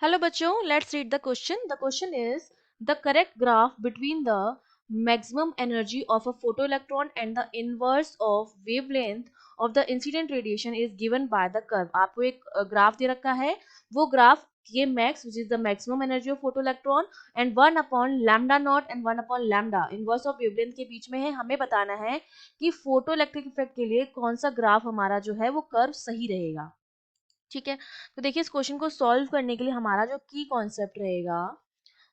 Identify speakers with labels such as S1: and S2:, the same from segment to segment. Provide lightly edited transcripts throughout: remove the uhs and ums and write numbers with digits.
S1: Hello बच्चों, let's read the question. The question is the correct graph between the maximum energy of a photoelectron and the inverse of wavelength of the incident radiation is given by the curve. आपको एक graph दे रखा है, वो graph ये max which is the maximum energy of photoelectron and 1 upon lambda naught and 1 upon lambda inverse of wavelength के बीच में है. हमें बताना है कि फोटोइलेक्ट्रिक इफेक्ट के लिए कौन सा ग्राफ हमारा जो है वो कर्व सही रहेगा. ठीक है, तो देखिए इस क्वेश्चन को सॉल्व करने के लिए हमारा जो की कॉन्सेप्ट रहेगा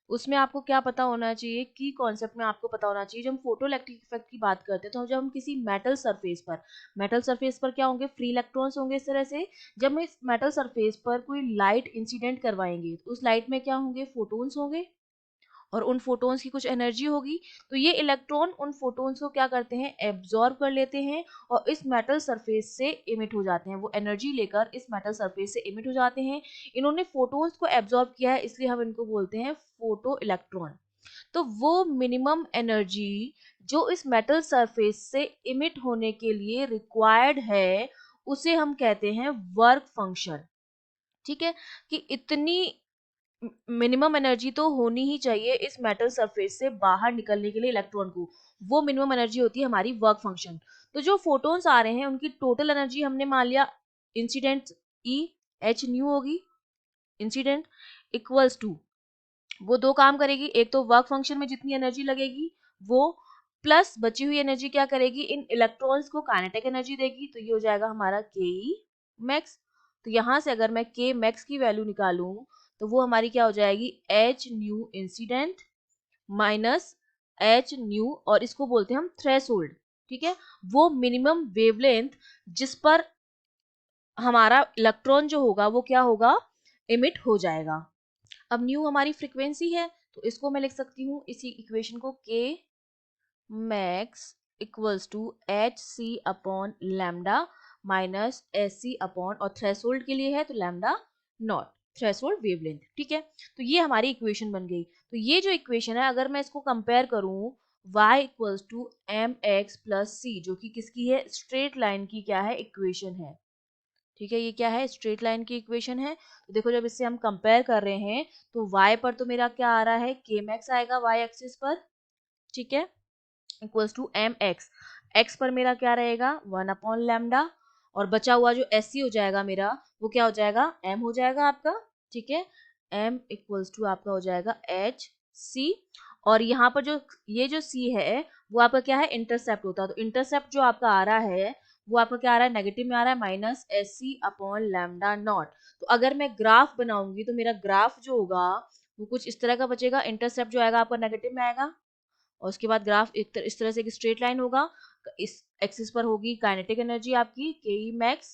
S1: उसमें आपको क्या पता होना चाहिए. की कॉन्सेप्ट में आपको पता होना चाहिए, जब हम फोटो इलेक्ट्रिक इफेक्ट की बात करते हैं तो जब हम किसी मेटल सरफेस पर क्या होंगे, फ्री इलेक्ट्रॉन्स होंगे. इस तरह से जब हम इस मेटल सरफेस पर कोई लाइट इंसिडेंट करवाएंगे तो उस लाइट में क्या होंगे, फोटोन्स होंगे और उन फोटोन्स की कुछ एनर्जी होगी. तो ये इलेक्ट्रॉन उन फोटोन्स को क्या करते हैं, एब्जॉर्ब कर लेते हैं और इस मेटल सरफेस से इमिट हो जाते हैं. वो एनर्जी लेकर इस मेटल सरफेस से इमिट हो जाते हैं. इन्होंने फोटोन्स को एब्जॉर्ब किया है इसलिए हम इनको बोलते हैं फोटो इलेक्ट्रॉन. तो वो मिनिमम एनर्जी जो इस मेटल सरफेस से इमिट होने के लिए रिक्वायर्ड है उसे हम कहते हैं वर्क फंक्शन. ठीक है, कि इतनी मिनिमम एनर्जी तो होनी ही चाहिए इस मेटल सरफेस से बाहर निकलने के लिए इलेक्ट्रॉन को. वो मिनिमम एनर्जी होती है हमारी वर्क फंक्शन. तो जो फोटॉन्स आ रहे हैं उनकी टोटल एनर्जी हमने मान लिया इंसिडेंट ई एच न्यू होगी. इंसिडेंट इक्वल्स टू, वो दो काम करेगी, एक तो वर्क फंक्शन में जितनी एनर्जी लगेगी वो, प्लस बची हुई एनर्जी क्या करेगी, इन इलेक्ट्रॉन्स को काइनेटिक एनर्जी देगी. तो ये हो जाएगा हमारा के ई मैक्स. तो यहां से अगर मैं के मैक्स की वैल्यू निकालूं तो वो हमारी क्या हो जाएगी, H new incident minus H new, और इसको बोलते हैं हम थ्रेशोल्ड. ठीक है, वो मिनिमम वेवलेंथ जिस पर हमारा इलेक्ट्रॉन जो होगा वो क्या होगा, इमिट हो जाएगा. अब न्यू हमारी फ्रीक्वेंसी है तो इसको मैं लिख सकती हूँ इसी इक्वेशन को, K max equals to H C upon lambda minus S C upon, और थ्रेशोल्ड के लिए है तो लैम्डा नॉट, थ्रेशोल्ड वेवलेंथ. ठीक है, तो ये हमारी इक्वेशन बन गई. तो ये जो इक्वेशन है अगर मैं इसको कंपेयर करूं, y equals to M x plus c, जो कि किसकी है, स्ट्रेट लाइन की क्या है, इक्वेशन है. ठीक है, ये क्या है, स्ट्रेट लाइन की इक्वेशन है. तो देखो जब इससे हम कंपेयर कर रहे हैं तो y पर तो मेरा क्या आ रहा है, के मैक्स आएगा y एक्सिस पर. ठीक है, equals to M X, X पर मेरा क्या रहेगा, 1 अपॉन लैम्डा, और बचा हुआ जो एस सी हो जाएगा मेरा वो क्या हो जाएगा, एम हो जाएगा आपका. ठीक है, एम इक्वल्स टू आपका हो जाएगा एच सी, और यहाँ पर जो ये जो सी है वो आपका क्या है, इंटरसेप्ट होता है. तो इंटरसेप्ट जो आपका आ रहा है वो आपका क्या आ रहा है, नेगेटिव में आ रहा है, minus S C upon lambda naught. तो अगर मैं ग्राफ बनाऊंगी तो मेरा ग्राफ जो होगा वो कुछ इस तरह का बचेगा. इंटरसेप्ट जो आएगा आपका नेगेटिव में आएगा और उसके बाद ग्राफ इस तरह से एक स्ट्रेट लाइन होगा. इस एक्सिस पर होगी काइनेटिक एनर्जी आपकी के ई मैक्स,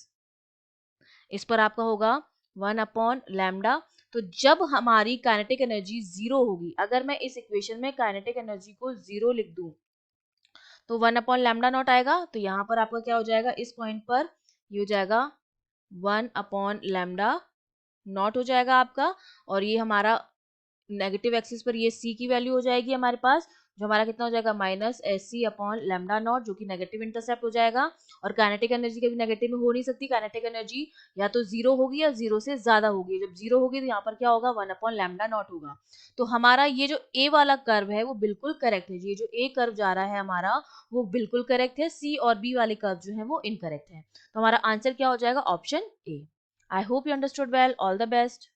S1: इस पर आपका होगा 1 अपॉन लैम्डा. तो जब हमारी काइनेटिक एनर्जी जीरो होगी, अगर मैं इस इक्वेशन में काइनेटिक एनर्जी को जीरो लिख दूं तो 1 अपॉन लैम्डा नॉट आएगा. तो यहाँ पर आपका क्या हो जाएगा, इस पॉइंट पर ये हो जाएगा 1 अपॉन लैम्डा नॉट हो जाएगा आपका, और ये हमारा नेगेटिव एक्सिस पर ये सी की वैल्यू हो जाएगी हमारे पास, जो हमारा कितना हो जाएगा, minus S C upon lambda naught, जो कि नेगेटिव इंटरसेप्ट हो जाएगा. और काइनेटिक एनर्जी कभी नेगेटिव में हो नहीं सकती, काइनेटिक एनर्जी या तो जीरो होगी या जीरो से ज्यादा होगी. जब जीरो होगी तो यहाँ पर क्या होगा, 1 अपॉन लैम्डा नॉट होगा. तो हमारा ये जो ए वाला कर्व है वो बिल्कुल करेक्ट है. ये जो ए कर्व जा रहा है हमारा वो बिल्कुल करेक्ट है. सी और बी वाले कर्व जो है वो इनकरेक्ट है. तो हमारा आंसर क्या हो जाएगा, option A. I hope you understood well. All the best.